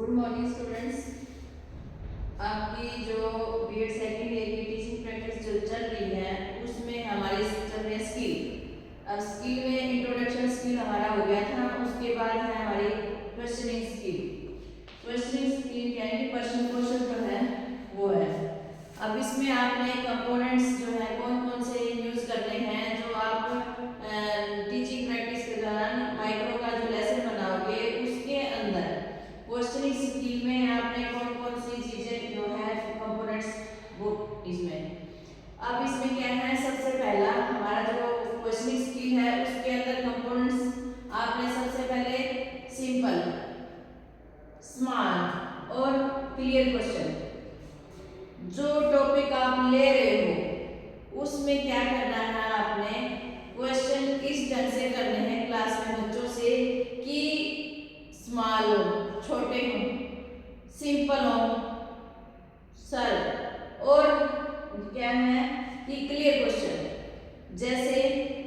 Good morning students. आपकी जो BEd second year की टीचिंग प्रैक्टिस जो चल रही है उसमें हमारी चल रही है स्किल। अब स्किल में इंट्रोडक्शन स्किल हमारा हो गया था, उसके बाद है हमारी क्वेश्चनिंग स्किल। क्वेश्चनिंग स्किल यानी कि प्रश्न कौशल जो है वो है। अब इसमें आपने कंपोनेंट्स जो है कौन कौन से यूज करने हैं जो आप टीचिंग प्रैक्टिस के दौरान माइक्रो का जो लेसन बनाओगे उसके अंदर क्वेश्चनिंग स्किल में आपने कौन कौन सी चीजें जो है कंपोनेंट्स वो इसमें। अब इसमें क्या है, सबसे पहला हमारा जो क्वेश्चनिंग स्किल है उसके अंदर कंपोनेंट्स आपने सबसे पहले सिंपल, स्मॉल और क्लियर क्वेश्चन। जो टॉपिक आप ले रहे हो उसमें क्या करना है, आपने क्वेश्चन इस ढंग से करने हैं क्लास में बच्चों से कि स्मॉल हो, छोटे हो, सिंपल हो, सरल, और क्या है कि क्लियर क्वेश्चन। जैसे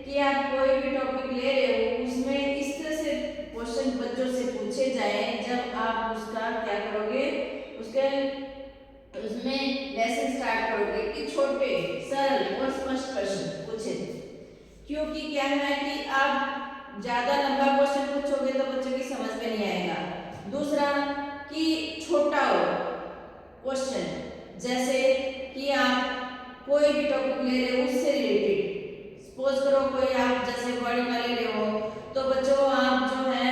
कि आप कोई भी टॉपिक ले रहे हो उसमें इस तरह से क्वेश्चन बच्चों से पूछे जाए जब आप उसका क्या करोगे, उसके उसमें लेसन स्टार्ट करोगे कि छोटे, सरल और स्पष्ट प्रश्न पूछे। क्योंकि क्या है कि आप ज्यादा लंबा क्वेश्चन पूछोगे तो बच्चों की समझ में नहीं आएगा। दूसरा कि छोटा हो क्वेश्चन, जैसे कि आप कोई भी टॉपिक ले रहे हो उससे रिलेटेड, सपोज करो कोई आप जैसे बॉडी का ले रहे हो तो बच्चों आप जो है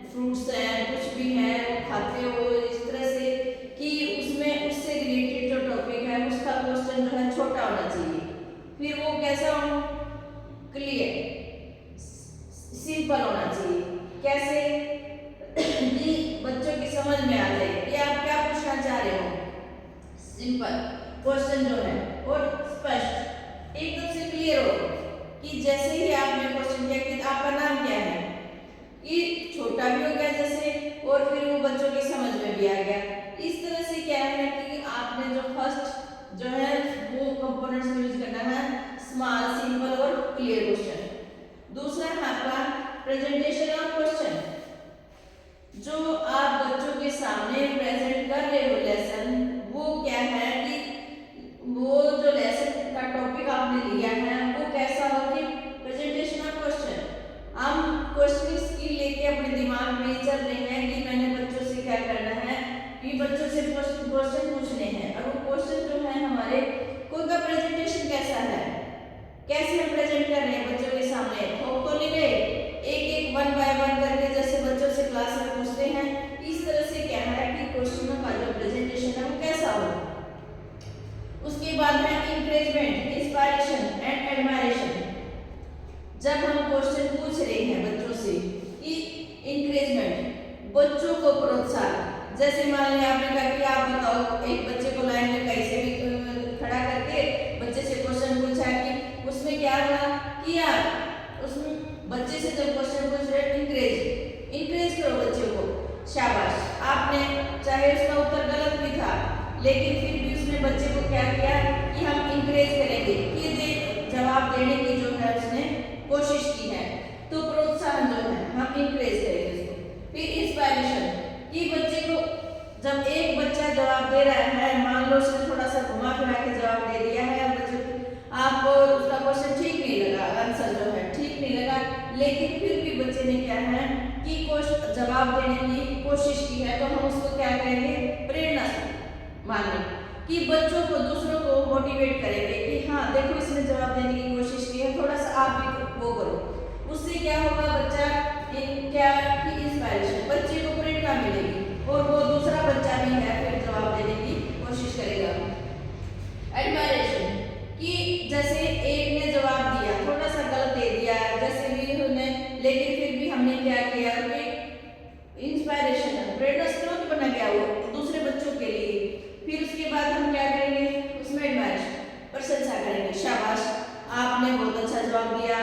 फ्रूट्स है कुछ भी है वो खाते हो, इस तरह से कि उसमें उससे रिलेटेड जो टॉपिक है उसका क्वेश्चन जो है छोटा होना चाहिए। फिर वो कैसा हो, क्लियर, सिंपल होना चाहिए। कैसे कि बच्चों की समझ में आ जाए कि आप क्या पूछना चाह रहे हो। सिंपल क्वेश्चन जो है और स्पष्ट, एकदम से क्लियर हो कि जैसे ही आपने क्वेश्चन किया कि आपका नाम क्या है, ये छोटा भी हो गया जैसे, और फिर वो बच्चों की समझ में भी आ गया। इस तरह से क्या है कि आपने जो फर्स्ट जो है वो कंपोनेंट्स यूज करना है, स्मॉल, सिंपल और क्लियर क्वेश्चन। दूसरा है आपका प्रेजेंटेशन ऑफ क्वेश्चन। जो आप बच्चों के सामने प्रेजेंट कर रहे हो लेसन, वो क्या है कि वो जो लेसन का टॉपिक आपने लिया है वो कैसा हो कि प्रेजेंटेशन ऑफ क्वेश्चन। हम क्वेश्चनिंग स्किल लेके अपने दिमाग में चल रहे हैं कि मैंने बच्चों से क्या करना है कि बच्चों से क्वेश्चन पूछने हैं, और वो क्वेश्चन जो है हमारे कोई का प्रेजेंटेशन कैसा है, कैसे हम प्रेजेंट कर रहे हैं बच्चों के सामने, थोक तो नहीं गए एक एक वन बाय वन करके जैसे बच्चों से क्लास में पूछते हैं, इस तरह से क्या है कि क्वेश्चनों का जो प्रेजेंटेशन है वो कैसा हो। उसके बाद है इंकरेजमेंट, इंस्पायरेशन एंड एडमायरेशन। जब हम क्वेश्चन पूछ रहे हैं बच्चों से कि इंकरेजमेंट, बच्चों को प्रोत्साहन, जैसे मान लिया आपने कहा कि आप बताओ, एक बच्चे को लाइन में कहीं से भी खड़ा करके बच्चे से क्वेश्चन पूछा कि उसमें क्या हुआ कि आप उसमें बच्चे से जब क्वेश्चन पूछ रहे इंकरेज करो बच्चे को, शाबाश, आपने चाहे उसका उत्तर गलत भी था लेकिन फिर भी उसने बच्चे को क्या किया कि हम इंकरेज करेंगे, कि जवाब देने की जो है उसने कोशिश की है, तो प्रोत्साहन जो है हम इंकरेज करेंगे उसको। फिर इंस्पायरेशन, कि बच्चे को जब एक बच्चा जवाब दे रहा है, मान लो उसने थोड़ा सा घुमा फिरा के जवाब दे दिया है, बच्चे आपको उसका क्वेश्चन ठीक नहीं लगा, आंसर जो है ठीक नहीं लगा, लेकिन फिर भी बच्चे ने क्या है कि जवाब देने की कोशिश की है, तो हम उसको क्या करेंगे, प्रेरणा माने, कि बच्चों को दूसरों को मोटिवेट करेंगे कि हाँ देखो इसने जवाब देने की कोशिश की है, थोड़ा सा आप भी वो करो। उससे क्या होगा, बच्चा क्या कि इंस्पायरेशन, बच्चे को प्रेरणा मिलेगी और वो दूसरा बच्चा भी है फिर जवाब देने की कोशिश करेगा। एडमायरेशन, कि जैसे एक ने जवाब दिया, थोड़ा सा गलत दे दिया जैसे भी उन्होंने, लेकिन फिर भी हमने क्या किया कि इंस्पायरेशन, प्रेरणा स्रोत बना गया वो दूसरे बच्चों के लिए। फिर उसके बाद हम क्या करेंगे, उसमें एडमायरेशन, प्रशंसा करेंगे, शाबाश आपने बहुत अच्छा जवाब दिया,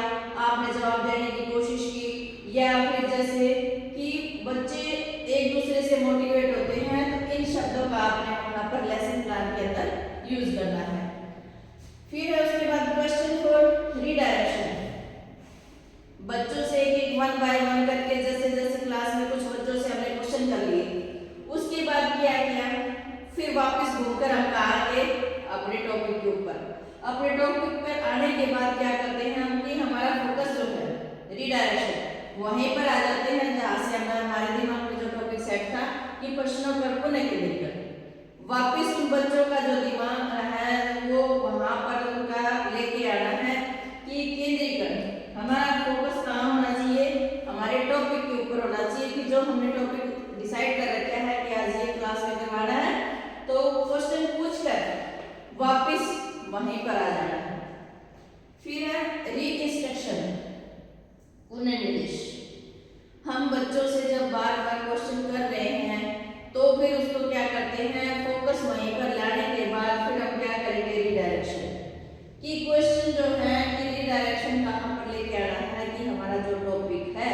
आपने जवाब देने की कोशिश की। या फिर जैसे कि बच्चे एक दूसरे से मोटिवेट होते हैं तो इन शब्दों का आपने वहां पर लेसन प्लान के अंदर यूज करना है। फिर है उसके बाद क्वेश्चन फॉर रीडायरेक्शन, बच्चों से एक एक वन बाय वन करके जैसे जैसे क्लास में कुछ बच्चों से हमने क्वेश्चन कर लिए, उस के बाद क्या करते हैं हम कि हमारा फोकस जो है रीडायरेक्शन वहीं पर आ जाते हैं जहाँ से हमारे दिमाग में जो टॉपिक सेट था कि प्रश्नों पर पुनः केंद्रित कर वापिस उन बच्चों का जो दिमाग है वो वहां पर उनका लेके आना है कि केंद्रीकरण हमारा फोकस कहाँ होना चाहिए हमारे टॉपिक के ऊपर होना चाहिए कि जो हमने टॉपिक डिसाइड कर रखा है कि आज ये क्लास में करवाना है तो क्वेश्चन पूछ कर वापिस वहीं पर आ जाना है। फिर है रीइंस्ट्रक्शन पुनर्निर्देश हम बच्चों से जब बार बार क्वेश्चन कर रहे हैं तो फिर उसको क्या करते हैं फोकस वहीं पर लाने के बाद फिर हम क्या करेंगे रीडायरेक्शन कि क्वेश्चन जो है कि रीडायरेक्शन कहाँ पर लेके आना है कि हमारा जो टॉपिक है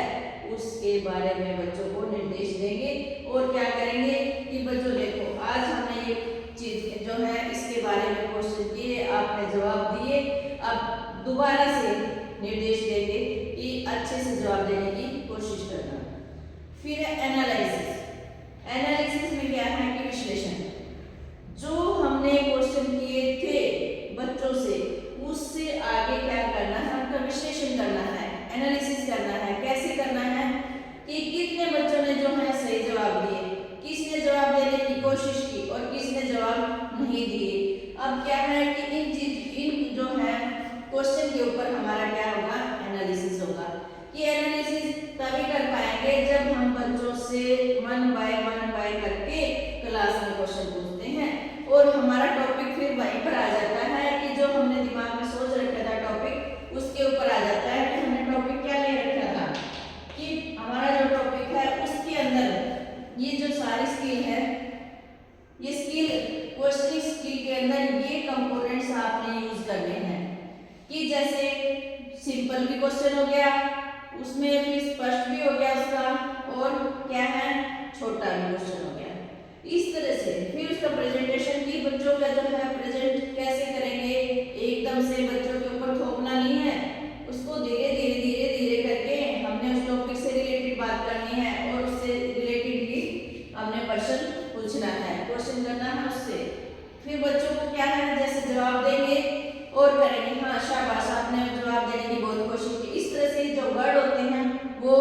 उसके बारे में बच्चों को निर्देश देंगे और क्या करेंगे कि बच्चों देखो आज हमने ये चीज जो है इसके बारे में क्वेश्चन किए आपने जवाब दिए अब दोबारा से निर्देश देंगे कि अच्छे से जवाब देने की कोशिश करना। फिर है एनालिसिस एनालिसिस में क्या है कि विश्लेषण जो हमने क्वेश्चन किए थे बच्चों से उससे आगे क्या करना है उनका विश्लेषण करना है एनालिसिस करना है कैसे करना है कि कितने बच्चों ने जो है सही जवाब दिए किसने जवाब देने की कोशिश की और किसने जवाब नहीं दिए। अब क्या है कि इन जो है क्वेश्चन के ऊपर हमारा क्या होगा एनालिसिस होगा कि एनालिसिस तभी कर पाएंगे जब हम बच्चों से मन बाय करके क्लास में क्वेश्चन पूछते हैं और हमारा टॉपिक फिर वहीं पर आ जाता है कि जो हमने दिमाग में सोच रखा था टॉपिक उसके ऊपर आ जाता है कि हमने टॉपिक क्या ले रखा था कि हमारा जो टॉपिक है उसके अंदर ये जो सारी स्किल है ये स्किल क्वेश्चनिंग स्किल के अंदर ये कंपोनेंट्स आपने यूज करने हैं कि जैसे सिंपल भी क्वेश्चन हो गया उसमें भी स्पष्ट भी हो गया उसका और क्या है छोटा भी क्वेश्चन हो गया इस तरह से। फिर उसका प्रेजेंटेशन की बच्चों का जो है प्रेजेंट कैसे करेंगे एकदम से बच्चों के ऊपर थोपना नहीं है उसको धीरे धीरे करके हमने उस टॉपिक से रिलेटेड बात करनी है और उससे रिलेटेड ही हमने क्वेश्चन पूछना है क्वेश्चन करना है उससे। फिर बच्चों को क्या है जैसे जवाब देंगे और करेंगे हाँ शाबाश आपने जवाब देने की बहुत कोशिश की। इस तरह से जो वर्ड होते हैं वो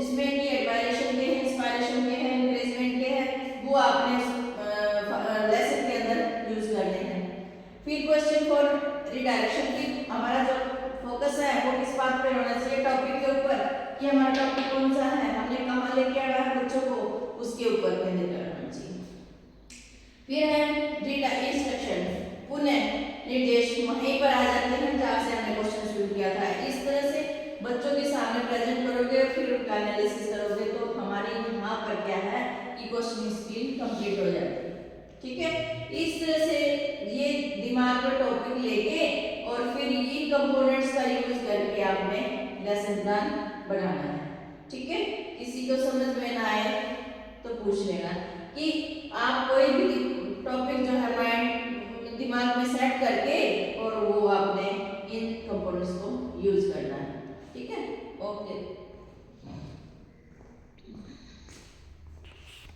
इसमें कि एडमायरेशन के हैं इंस्पायरेशन के हैं एनकरेजमेंट के हैं वो आपने लेसन के अंदर यूज करने हैं। फिर क्वेश्चन फॉर रिडायरेक्शन की हमारा जो फोकस है वो किस बात पे होना चाहिए टॉपिक के ऊपर कि हमारा टॉपिक कौन सा है हमने कहाँ लेके आना है बच्चों को उसके ऊपर केंद्रित करना चाहिए। फिर है रीइंस्ट्रक्शन पुनः निर्देश वहीं पर आ जाते हैं जहाँ से हमने क्वेश्चन शुरू किया था। इस तरह से बच्चों के सामने प्रेजेंट करोगे और फिर उनका एनालिसिस करोगे तो हमारे यहाँ पर क्या है कि क्वेश्चन स्किल कंप्लीट हो जाती है। ठीक है इस तरह से ये दिमाग में टॉपिक लेके और फिर ये कंपोनेंट्स का यूज करके आपने लेसन प्लान बनाना है। ठीक है किसी को समझ में ना आए तो पूछ लेना कि आप कोई भी